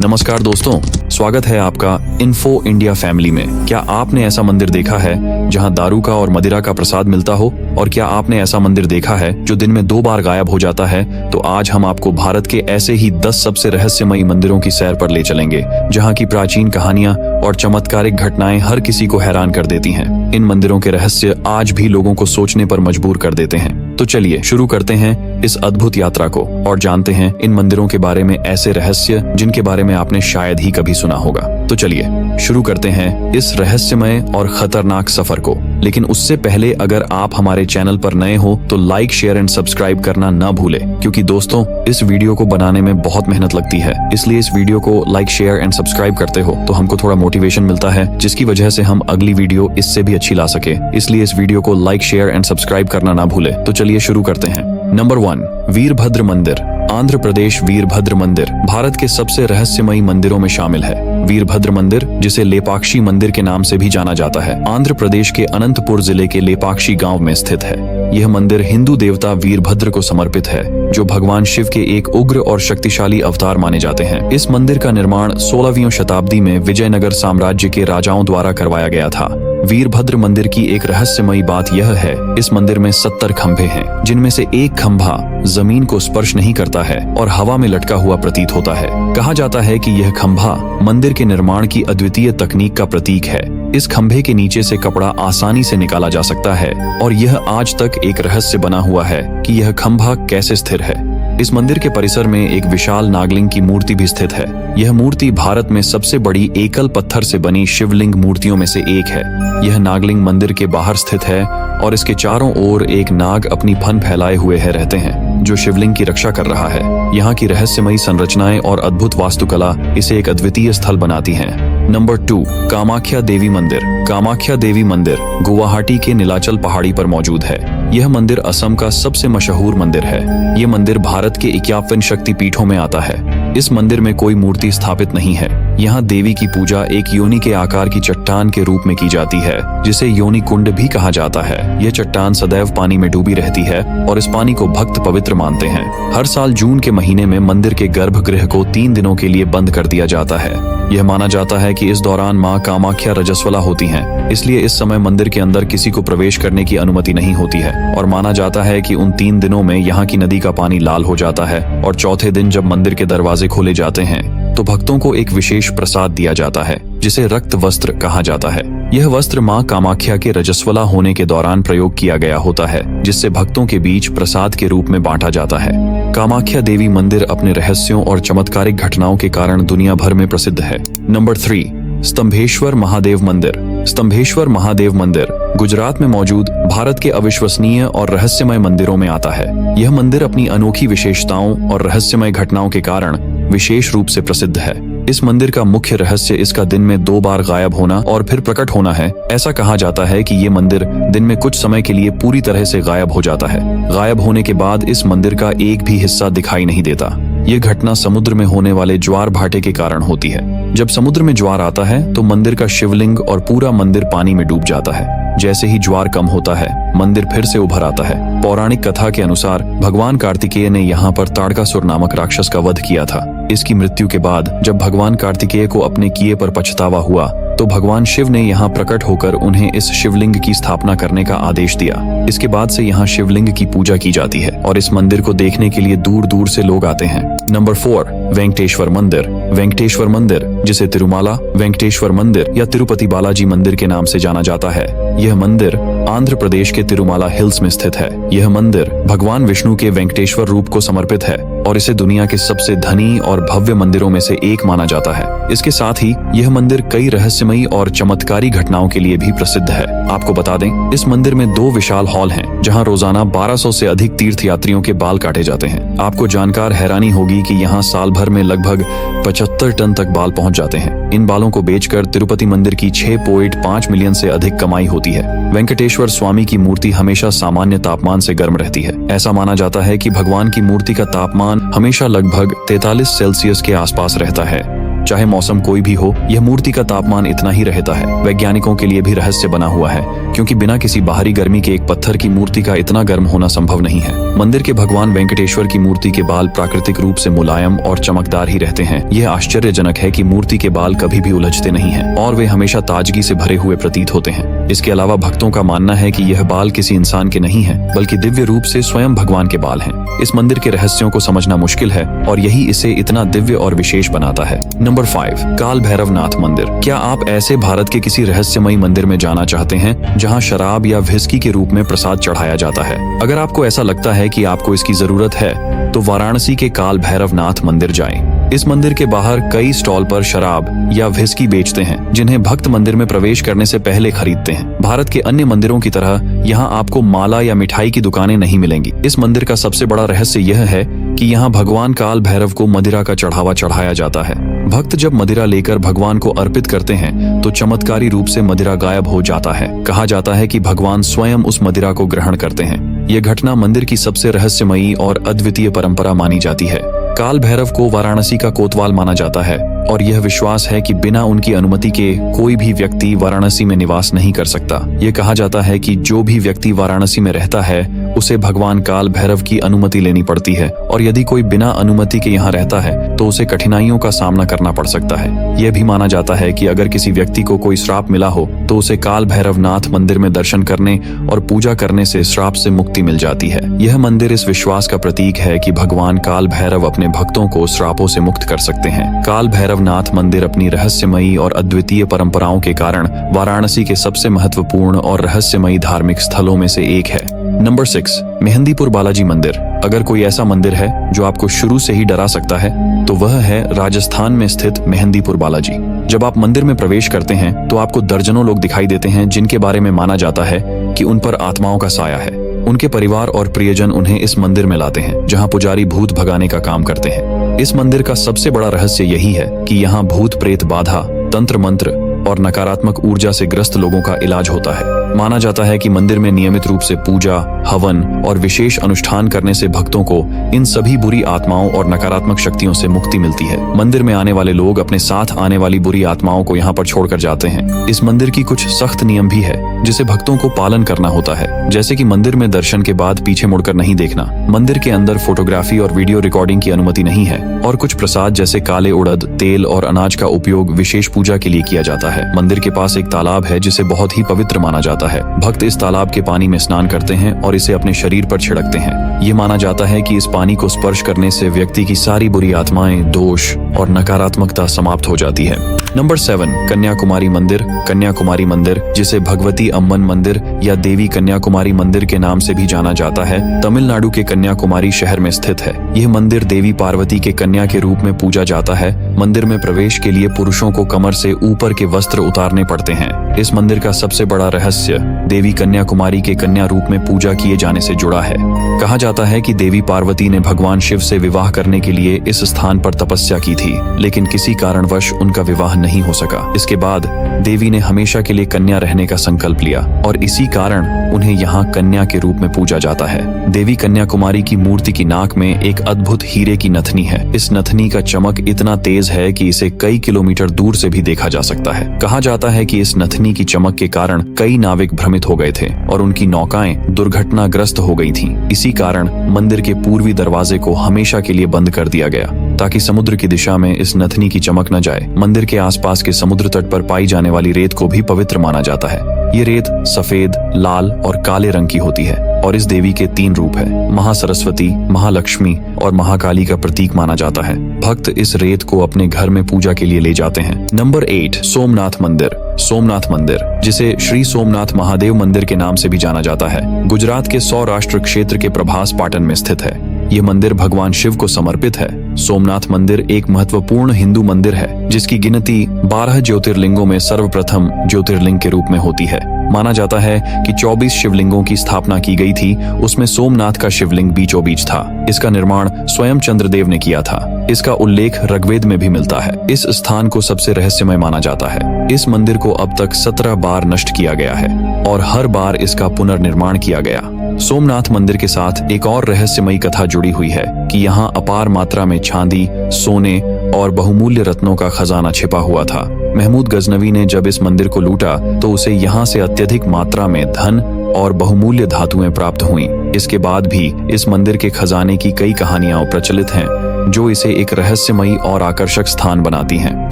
नमस्कार दोस्तों, स्वागत है आपका इन्फो इंडिया फैमिली में। क्या आपने ऐसा मंदिर देखा है जहां दारू का और मदिरा का प्रसाद मिलता हो? और क्या आपने ऐसा मंदिर देखा है जो दिन में 2 बार गायब हो जाता है? तो आज हम आपको भारत के ऐसे ही 10 सबसे रहस्यमयी मंदिरों की सैर पर ले चलेंगे, जहां की प्राचीन कहानियां और चमत्कारिक घटनाएं हर किसी को हैरान कर देती हैं। इन मंदिरों के रहस्य आज भी लोगों को सोचने पर मजबूर कर देते हैं। तो चलिए शुरू करते हैं इस अद्भुत यात्रा को और जानते हैं इन मंदिरों के बारे में ऐसे रहस्य जिनके बारे में आपने शायद ही कभी सुना होगा। तो चलिए शुरू करते हैं इस रहस्यमय और खतरनाक सफर को। लेकिन उससे पहले अगर आप हमारे चैनल पर नए हो तो लाइक, शेयर एंड सब्सक्राइब करना ना भूले, क्योंकि दोस्तों इस वीडियो को बनाने में बहुत मेहनत लगती है। इसलिए इस वीडियो को लाइक, शेयर एंड सब्सक्राइब करते हो तो हमको थोड़ा मोटिवेशन मिलता है, जिसकी वजह से हम अगली वीडियो इससे भी अच्छी ला सके। इसलिए इस वीडियो को लाइक, शेयर एंड सब्सक्राइब करना ना भूले। तो चलिए शुरू करते हैं। नंबर 1, वीरभद्र मंदिर। आंध्र प्रदेश वीरभद्र मंदिर भारत के सबसे रहस्यमयी मंदिरों में शामिल है। वीरभद्र मंदिर, जिसे लेपाक्षी मंदिर के नाम से भी जाना जाता है, आंध्र प्रदेश के अनंतपुर जिले के लेपाक्षी गांव में स्थित है। यह मंदिर हिंदू देवता वीरभद्र को समर्पित है, जो भगवान शिव के एक उग्र और शक्तिशाली अवतार माने जाते हैं। इस मंदिर का निर्माण 16वीं शताब्दी में विजयनगर साम्राज्य के राजाओं द्वारा करवाया गया था। वीरभद्र मंदिर की एक रहस्यमयी बात यह है, इस मंदिर में 70 खंभे हैं, जिनमें से एक खंभा जमीन को स्पर्श नहीं करता है और हवा में लटका हुआ प्रतीत होता है। कहा जाता है कि यह खंभा मंदिर के निर्माण की अद्वितीय तकनीक का प्रतीक है। इस खंभे के नीचे से कपड़ा आसानी से निकाला जा सकता है और यह आज तक एक रहस्य बना हुआ है कि यह खंभा कैसे स्थिर है। इस मंदिर के परिसर में एक विशाल नागलिंग की मूर्ति भी स्थित है। यह मूर्ति भारत में सबसे बड़ी एकल पत्थर से बनी शिवलिंग मूर्तियों में से एक है। यह नागलिंग मंदिर के बाहर स्थित है और इसके चारों ओर एक नाग अपनी फन फैलाए हुए रहते हैं, जो शिवलिंग की रक्षा कर रहा है। यहाँ की रहस्यमयी संरचनाएं और अद्भुत वास्तुकला इसे एक अद्वितीय स्थल बनाती हैं। नंबर 2, कामाख्या देवी मंदिर। कामाख्या देवी मंदिर गुवाहाटी के नीलाचल पहाड़ी पर मौजूद है। यह मंदिर असम का सबसे मशहूर मंदिर है। ये मंदिर भारत के 51 शक्ति पीठों में आता है। इस मंदिर में कोई मूर्ति स्थापित नहीं है। यहाँ देवी की पूजा एक योनि के आकार की चट्टान के रूप में की जाती है, जिसे योनि कुंड भी कहा जाता है। यह चट्टान सदैव पानी में डूबी रहती है और इस पानी को भक्त पवित्र मानते हैं। हर साल जून के महीने में मंदिर के गर्भगृह को 3 दिनों के लिए बंद कर दिया जाता है। यह माना जाता है कि इस दौरान माँ कामाख्या रजस्वला होती हैं, इसलिए इस समय मंदिर के अंदर किसी को प्रवेश करने की अनुमति नहीं होती है। और माना जाता है कि उन 3 दिनों में यहाँ की नदी का पानी लाल हो जाता है और चौथे दिन जब मंदिर के दरवाजे खोले जाते हैं तो भक्तों को एक विशेष प्रसाद दिया जाता है, जिसे रक्त वस्त्र कहा जाता है। यह वस्त्र माँ कामाख्या के रजस्वला होने के दौरान प्रयोग किया गया होता है, जिससे भक्तों के बीच प्रसाद के रूप में बांटा जाता है। कामाख्या देवी मंदिर अपने रहस्यों और चमत्कारिक घटनाओं के कारण दुनिया भर में प्रसिद्ध है। नंबर 3, स्तंभेश्वर महादेव मंदिर। स्तंभेश्वर महादेव मंदिर गुजरात में मौजूद भारत के अविश्वसनीय और रहस्यमय मंदिरों में आता है। यह मंदिर अपनी अनोखी विशेषताओं और रहस्यमय घटनाओं के कारण विशेष रूप से प्रसिद्ध है। इस मंदिर का मुख्य रहस्य इसका दिन में 2 बार गायब होना और फिर प्रकट होना है। ऐसा कहा जाता है कि ये मंदिर दिन में कुछ समय के लिए पूरी तरह से गायब हो जाता है। गायब होने के बाद इस मंदिर का एक भी हिस्सा दिखाई नहीं देता। ये घटना समुद्र में होने वाले ज्वार भाटे के कारण होती है। जब समुद्र में ज्वार आता है तो मंदिर का शिवलिंग और पूरा मंदिर पानी में डूब जाता है। जैसे ही ज्वार कम होता है, मंदिर फिर से उभर आता है। पौराणिक कथा के अनुसार भगवान कार्तिकेय ने यहाँ पर ताड़कासुर नामक राक्षस का वध किया था। इसकी मृत्यु के बाद जब भगवान कार्तिकेय को अपने किए पर पछतावा हुआ तो भगवान शिव ने यहाँ प्रकट होकर उन्हें इस शिवलिंग की स्थापना करने का आदेश दिया। इसके बाद से यहाँ शिवलिंग की पूजा की जाती है और इस मंदिर को देखने के लिए दूर दूर से लोग आते हैं। नंबर 4, वेंकटेश्वर मंदिर। वेंकटेश्वर मंदिर, जिसे तिरुमाला वेंकटेश्वर मंदिर या तिरुपति बालाजी मंदिर के नाम से जाना जाता है, यह मंदिर आंध्र प्रदेश के तिरुमाला हिल्स में स्थित है। यह मंदिर भगवान विष्णु के वेंकटेश्वर रूप को समर्पित है और इसे दुनिया के सबसे धनी और भव्य मंदिरों में से एक माना जाता है। इसके साथ ही यह मंदिर कई रहस्यमयी और चमत्कारी घटनाओं के लिए भी प्रसिद्ध है। आपको बता दें, इस मंदिर में 2 विशाल हॉल हैं, जहां रोजाना 1200 से अधिक तीर्थयात्रियों के बाल काटे जाते हैं। आपको जानकर हैरानी होगी कि यहाँ साल भर में लगभग 75 टन तक बाल पहुंच जाते हैं। इन बालों को बेचकर तिरुपति मंदिर की 6.5 मिलियन से अधिक कमाई होती है। वेंकटेश्वर स्वामी की मूर्ति हमेशा सामान्य तापमान से गर्म रहती है। ऐसा माना जाता है कि भगवान की मूर्ति का तापमान हमेशा लगभग 43 सेल्सियस के आसपास रहता है। चाहे मौसम कोई भी हो, यह मूर्ति का तापमान इतना ही रहता है। वैज्ञानिकों के लिए भी रहस्य बना हुआ है, क्योंकि बिना किसी बाहरी गर्मी के एक पत्थर की मूर्ति का इतना गर्म होना संभव नहीं है। मंदिर के भगवान वेंकटेश्वर की मूर्ति के बाल प्राकृतिक रूप से मुलायम और चमकदार ही रहते हैं। यह आश्चर्यजनक है कि मूर्ति के बाल कभी भी उलझते नहीं हैं और वे हमेशा ताजगी से भरे हुए प्रतीत होते हैं। इसके अलावा भक्तों का मानना है कि यह बाल किसी इंसान के नहीं है, बल्कि दिव्य रूप से स्वयं भगवान के बाल हैं। इस मंदिर के रहस्यों को समझना मुश्किल है और यही इसे इतना दिव्य और विशेष बनाता है। नंबर 5, काल भैरवनाथ मंदिर। क्या आप ऐसे भारत के किसी रहस्यमयी मंदिर में जाना चाहते हैं जहां शराब या व्हिस्की के रूप में प्रसाद चढ़ाया जाता है? अगर आपको ऐसा लगता है कि आपको इसकी जरूरत है, तो वाराणसी के काल भैरवनाथ मंदिर जाएं। इस मंदिर के बाहर कई स्टॉल पर शराब या व्हिस्की बेचते हैं, जिन्हें भक्त मंदिर में प्रवेश करने से पहले खरीदते हैं। भारत के अन्य मंदिरों की तरह यहाँ आपको माला या मिठाई की दुकानें नहीं मिलेंगी। इस मंदिर का सबसे बड़ा रहस्य यह है कि यहाँ भगवान काल भैरव को मदिरा का चढ़ावा चढ़ाया जाता है। भक्त जब मदिरा लेकर भगवान को अर्पित करते हैं तो चमत्कारी रूप से मदिरा गायब हो जाता है। कहा जाता है कि भगवान स्वयं उस मदिरा को ग्रहण करते हैं। यह घटना मंदिर की सबसे रहस्यमयी और अद्वितीय परंपरा मानी जाती है। काल भैरव को वाराणसी का कोतवाल माना जाता है और यह विश्वास है कि बिना उनकी अनुमति के कोई भी व्यक्ति वाराणसी में निवास नहीं कर सकता। यह कहा जाता है कि जो भी व्यक्ति वाराणसी में रहता है उसे भगवान काल भैरव की अनुमति लेनी पड़ती है, और यदि कोई बिना अनुमति के यहाँ रहता है तो उसे कठिनाइयों का सामना करना पड़ सकता है। यह भी माना जाता है कि अगर किसी व्यक्ति को कोई श्राप मिला हो तो उसे काल भैरवनाथ मंदिर में दर्शन करने और पूजा करने से श्राप से मुक्ति मिल जाती है। यह मंदिर इस विश्वास का प्रतीक है कि भगवान काल भैरव अपने भक्तों को श्रापों से मुक्त कर सकते हैं। काल भैरवनाथ मंदिर अपनी रहस्यमयी और अद्वितीय परंपराओं के कारण वाराणसी के सबसे महत्वपूर्ण और रहस्यमयी धार्मिक स्थलों में से एक है। नंबर 6, मेहंदीपुर बालाजी मंदिर। अगर कोई ऐसा मंदिर है जो आपको शुरू से ही डरा सकता है तो वह है राजस्थान में स्थित मेहंदीपुर बालाजी। जब आप मंदिर में प्रवेश करते हैं तो आपको दर्जनों लोग दिखाई देते हैं जिनके बारे में माना जाता है कि उन पर आत्माओं का साया है। उनके परिवार और प्रियजन उन्हें इस मंदिर में लाते हैं, जहां पुजारी भूत भगाने का काम करते हैं। इस मंदिर का सबसे बड़ा रहस्य यही है कि यहाँ भूत प्रेत बाधा, तंत्र मंत्र और नकारात्मक ऊर्जा से ग्रस्त लोगों का इलाज होता है। माना जाता है कि मंदिर में नियमित रूप से पूजा, हवन और विशेष अनुष्ठान करने से भक्तों को इन सभी बुरी आत्माओं और नकारात्मक शक्तियों से मुक्ति मिलती है। मंदिर में आने वाले लोग अपने साथ आने वाली बुरी आत्माओं को यहाँ पर छोड़कर जाते हैं। इस मंदिर की कुछ सख्त नियम भी है जिसे भक्तों को पालन करना होता है, जैसे कि मंदिर में दर्शन के बाद पीछे मुड़कर नहीं देखना, मंदिर के अंदर फोटोग्राफी और वीडियो रिकॉर्डिंग की अनुमति नहीं है, और कुछ प्रसाद जैसे काले उड़द, तेल और अनाज का उपयोग विशेष पूजा के लिए किया जाता है। मंदिर के पास एक तालाब है जिसे बहुत ही पवित्र माना जाता है। भक्त इस तालाब के पानी में स्नान करते हैं और इसे अपने शरीर पर छिड़कते हैं। ये माना जाता है कि इस पानी को स्पर्श करने से व्यक्ति की सारी बुरी आत्माएं, दोष और नकारात्मकता समाप्त हो जाती है। नंबर 7, कन्याकुमारी मंदिर। कन्याकुमारी मंदिर, जिसे भगवती अम्मन मंदिर या देवी कन्याकुमारी मंदिर के नाम से भी जाना जाता है, तमिलनाडु के कन्याकुमारी शहर में स्थित है। यह मंदिर देवी पार्वती के कन्या के रूप में पूजा जाता है। मंदिर में प्रवेश के लिए पुरुषों को कमर से ऊपर के वस्त्र उतारने पड़ते हैं। इस मंदिर का सबसे बड़ा रहस्य देवी कन्याकुमारी के कन्या रूप में पूजा किए जाने से जुड़ा है। कहा जाता है कि देवी पार्वती ने भगवान शिव से विवाह करने के लिए इस स्थान पर तपस्या की थी, लेकिन किसी कारणवश उनका विवाह नहीं हो सका। इसके बाद देवी ने हमेशा के लिए कन्या रहने का संकल्प लिया और इसी कारण उन्हें यहाँ कन्या के रूप में पूजा जाता है। देवी कन्याकुमारी की मूर्ति की नाक में एक अद्भुत हीरे की नथनी है। इस नथनी का चमक इतना तेज है कि इसे कई किलोमीटर दूर से भी देखा जा सकता है। कहा जाता है कि इस नथनी की चमक के कारण कई नाविक भ्रमित हो गए थे और उनकी नौकाएं दुर्घटनाग्रस्त हो गई थीं। इसी कारण मंदिर के पूर्वी दरवाजे को हमेशा के लिए बंद कर दिया गया ताकि समुद्र की दिशा में इस नथनी की चमक न जाए। मंदिर के आसपास के समुद्र तट पर पाई जाने वाली रेत को भी पवित्र माना जाता है। ये रेत सफेद, लाल और काले रंग की होती है और इस देवी के 3 रूप है। महासरस्वती, महालक्ष्मी और महाकाली का प्रतीक माना जाता है। भक्त इस रेत को अपने घर में पूजा के लिए ले जाते हैं। नंबर 8, सोमनाथ मंदिर। सोमनाथ मंदिर, जिसे श्री सोमनाथ महादेव मंदिर के नाम से भी जाना जाता है, गुजरात के सौराष्ट्र क्षेत्र के प्रभास पाटन में स्थित है। यह मंदिर भगवान शिव को समर्पित है। सोमनाथ मंदिर एक महत्वपूर्ण हिंदू मंदिर है जिसकी गिनती 12 ज्योतिर्लिंगों में सर्वप्रथम ज्योतिर्लिंग के रूप में होती है। माना जाता है कि 24 शिवलिंगों की स्थापना की गई थी, उसमें सोमनाथ का शिवलिंग बीचों बीच था। इसका निर्माण स्वयं चंद्रदेव ने किया था। इसका उल्लेख ऋग्वेद में भी मिलता है। इस स्थान को सबसे रहस्यमय माना जाता है। इस मंदिर को अब तक 17 बार नष्ट किया गया है और हर बार इसका पुनर्निर्माण किया गया। सोमनाथ मंदिर के साथ एक और रहस्यमयी कथा जुड़ी हुई है कि यहाँ अपार मात्रा में चांदी, सोने और बहुमूल्य रत्नों का खजाना छिपा हुआ था। महमूद गजनवी ने जब इस मंदिर को लूटा तो उसे यहाँ से अत्यधिक मात्रा में धन और बहुमूल्य धातुएं प्राप्त हुईं। इसके बाद भी इस मंदिर के खजाने की कई कहानियां प्रचलित हैं, जो इसे एक रहस्यमयी और आकर्षक स्थान बनाती हैं।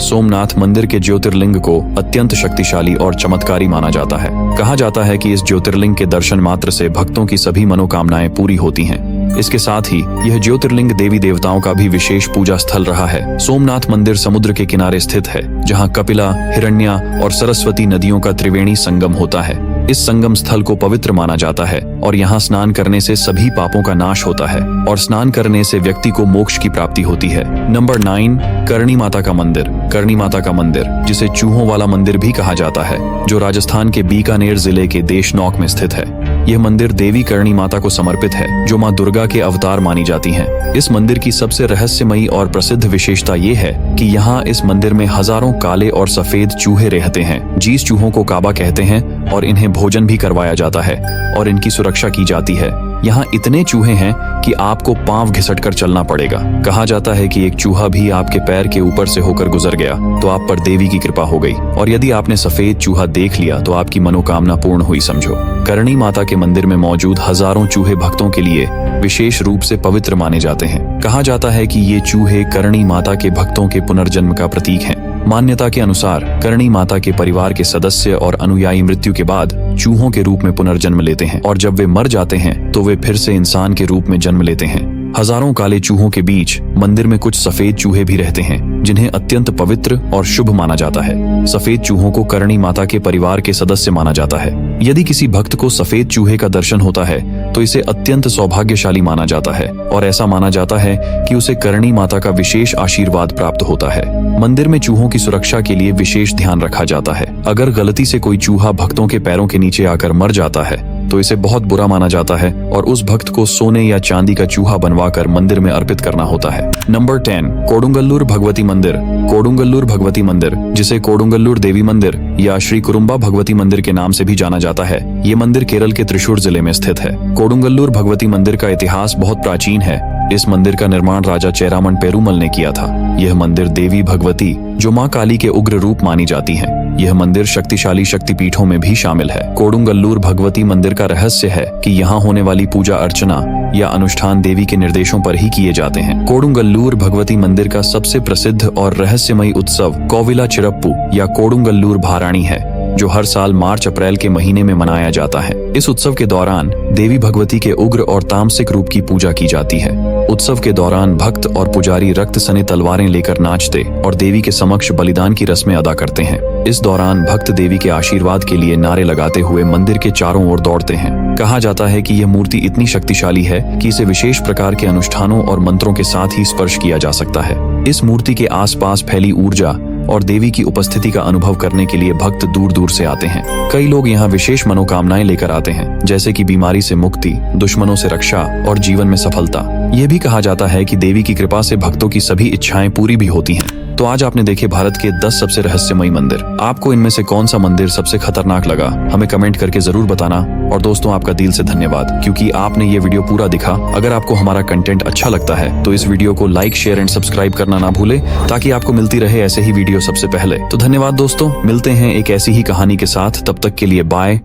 सोमनाथ मंदिर के ज्योतिर्लिंग को अत्यंत शक्तिशाली और चमत्कारी माना जाता है। कहा जाता है कि इस ज्योतिर्लिंग के दर्शन मात्र से भक्तों की सभी मनोकामनाएं पूरी होती हैं। इसके साथ ही यह ज्योतिर्लिंग देवी देवताओं का भी विशेष पूजा स्थल रहा है। सोमनाथ मंदिर समुद्र के किनारे स्थित है, जहां कपिला, हिरण्या और सरस्वती नदियों का त्रिवेणी संगम होता है। इस संगम स्थल को पवित्र माना जाता है और यहाँ स्नान करने से सभी पापों का नाश होता है और स्नान करने से व्यक्ति को मोक्ष की प्राप्ति होती है। नंबर 9, करणी माता का मंदिर। करणी माता का मंदिर, जिसे चूहों वाला मंदिर भी कहा जाता है, जो राजस्थान के बीकानेर जिले के देशनौक में स्थित है। यह मंदिर देवी करणी माता को समर्पित है, जो माँ दुर्गा के अवतार मानी जाती हैं। इस मंदिर की सबसे रहस्यमयी और प्रसिद्ध विशेषता ये है कि यहाँ इस मंदिर में हजारों काले और सफेद चूहे रहते हैं। जीस चूहों को काबा कहते हैं और इन्हें भोजन भी करवाया जाता है और इनकी सुरक्षा की जाती है। यहाँ इतने चूहे हैं कि आपको पांव घिसटकर चलना पड़ेगा। कहा जाता है कि एक चूहा भी आपके पैर के ऊपर से होकर गुजर गया तो आप पर देवी की कृपा हो गई, और यदि आपने सफेद चूहा देख लिया तो आपकी मनोकामना पूर्ण हुई समझो। करणी माता के मंदिर में मौजूद हजारों चूहे भक्तों के लिए विशेष रूप से पवित्र माने जाते हैं। कहा जाता है कि ये चूहे करणी माता के भक्तों के पुनर्जन्म का प्रतीक हैं। मान्यता के अनुसार करणी माता के परिवार के सदस्य और अनुयायी मृत्यु के बाद चूहों के रूप में पुनर्जन्म लेते हैं और जब वे मर जाते हैं तो वे फिर से इंसान के रूप में जन्म लेते हैं। हजारों काले चूहों के बीच मंदिर में कुछ सफेद चूहे भी रहते हैं, जिन्हें अत्यंत पवित्र और शुभ माना जाता है। सफेद चूहों को करणी माता के परिवार के सदस्य माना जाता है। यदि किसी भक्त को सफेद चूहे का दर्शन होता है तो इसे अत्यंत सौभाग्यशाली माना जाता है और ऐसा माना जाता है कि उसे करणी माता का विशेष आशीर्वाद प्राप्त होता है। मंदिर में चूहों की सुरक्षा के लिए विशेष ध्यान रखा जाता है। अगर गलती से कोई चूहा भक्तों के पैरों के नीचे आकर मर जाता है तो इसे बहुत बुरा माना जाता है और उस भक्त को सोने या चांदी का चूहा बनवाकर मंदिर में अर्पित करना होता है। नंबर 10, कोडुंगल्लूर भगवती मंदिर। कोडुंगल्लूर भगवती मंदिर, जिसे कोडुंगल्लूर देवी मंदिर या श्री कुरुम्बा भगवती मंदिर के नाम से भी जाना जाता है, ये मंदिर केरल के त्रिशूर जिले में स्थित है। कोडुंगल्लूर भगवती मंदिर का इतिहास बहुत प्राचीन है। इस मंदिर का निर्माण राजा चेरामन पेरुमल ने किया था। यह मंदिर देवी भगवती, जो माँ काली के उग्र रूप मानी जाती हैं, यह मंदिर शक्तिशाली शक्तिपीठों में भी शामिल है। कोडुंगल्लूर भगवती मंदिर का रहस्य है कि यहाँ होने वाली पूजा अर्चना या अनुष्ठान देवी के निर्देशों पर ही किए जाते हैं। कोडुंगल्लूर भगवती मंदिर का सबसे प्रसिद्ध और रहस्यमयी उत्सव कोविला चिरप्पू या कोडुंगल्लूर भाराणी है, जो हर साल मार्च अप्रैल के महीने में मनाया जाता है। इस उत्सव के दौरान देवी भगवती के उग्र और तामसिक रूप की पूजा की जाती है। उत्सव के दौरान भक्त और पुजारी रक्त सने तलवारें लेकर नाचते और देवी के समक्ष बलिदान की रस्में अदा करते हैं। इस दौरान भक्त देवी के आशीर्वाद के लिए नारे लगाते हुए मंदिर के चारों ओर दौड़ते हैं। कहा जाता है कि यह मूर्ति इतनी शक्तिशाली है कि इसे विशेष प्रकार के अनुष्ठानों और मंत्रों के साथ ही स्पर्श किया जा सकता है। इस मूर्ति के आसपास फैली ऊर्जा और देवी की उपस्थिति का अनुभव करने के लिए भक्त दूर दूर से आते हैं। कई लोग यहाँ विशेष मनोकामनाएं लेकर आते हैं, जैसे कि बीमारी से मुक्ति, दुश्मनों से रक्षा और जीवन में सफलता। यह भी कहा जाता है कि देवी की कृपा से भक्तों की सभी इच्छाएं पूरी भी होती हैं। तो आज आपने देखे भारत के 10 सबसे रहस्यमयी मंदिर। आपको इनमें से कौन सा मंदिर सबसे खतरनाक लगा, हमें कमेंट करके जरूर बताना। और दोस्तों, आपका दिल से धन्यवाद, क्योंकि आपने ये वीडियो पूरा देखा। अगर आपको हमारा कंटेंट अच्छा लगता है तो इस वीडियो को लाइक, शेयर एंड सब्सक्राइब करना ना भूले, ताकि आपको मिलती रहे ऐसे ही वीडियो सबसे पहले। तो धन्यवाद दोस्तों, मिलते हैं एक ऐसी ही कहानी के साथ। तब तक के लिए बाय।